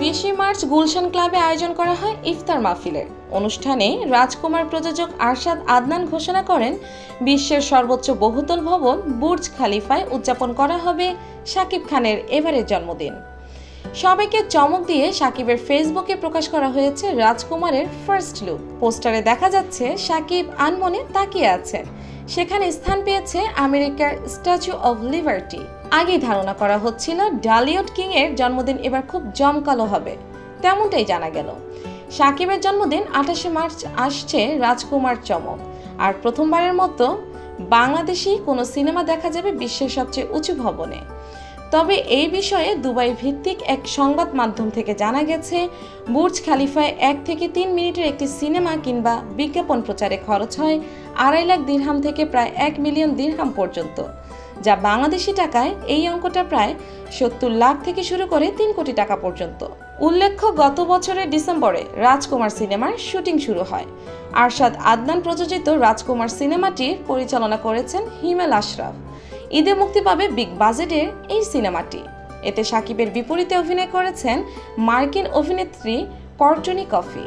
20 March Gulshan ক্লাবে আয়োজন করা হয় ইফতার মাহফিলের। অনুষ্ঠানে রাজকুমার প্রযোজক আরশাদ আদনান ঘোষণা করেন, বিশ্বের সর্বোচ্চ বহুতল ভবন বুর্জ খালিফায় উদযাপন করা হবে শাকিব খানের এবারের জন্মদিন। সবাইকে চমক দিয়ে শাকিবের ফেসবুকে প্রকাশ করা হয়েছে রাজকুমারের ফার্স্ট লুক। পোস্টারে দেখা যাচ্ছে শাকিব আনমনে তাকিয়ে আছেন। সেখানে স্থান পেয়েছে আমেরিকার স্ট্যাচু অব লিবার্টি। আগেই ধারণা করা হচ্ছিল ডালিউড কিং এর জন্মদিন এবার খুব জমকালো হবে, তেমনটাই জানা গেল। শাকিবের জন্মদিন 28 মার্চ আসছে রাজকুমার চমক। আর প্রথমবারের মতো বাংলাদেশি কোনো সিনেমা দেখা যাবে বিশ্বের সবচেয়ে উঁচু ভবনে। তবে এই বিষয়ে দুবাই ভিত্তিক এক সংবাদ মাধ্যম থেকে জানা গেছে, বুর্জ খালিফায় 1 থেকে 3 মিনিটের একটি সিনেমা কিংবা বিজ্ঞাপন প্রচারে খরচ হয় 2.5 লাখ দিরহাম থেকে প্রায় 1 মিলিয়ন দিরহাম পর্যন্ত, যা বাংলাদেশি টাকায় এই অঙ্কটা প্রায় 70 লাখ থেকে শুরু করে 3 কোটি টাকা পর্যন্ত। উল্লেখ্য, গত বছরের ডিসেম্বরে রাজকুমার সিনেমার শুটিং শুরু হয়। আরশাদ আদনান প্রযোজিত রাজকুমার সিনেমাটির পরিচালনা করেছেন হিমেল আশরাফ। ঈদে মুক্তি পাবে বিগ বাজেটের এই সিনেমাটি। এতে শাকিবের বিপরীতে অভিনয় করেছেন মার্কিন অভিনেত্রী কর্টনি কফি।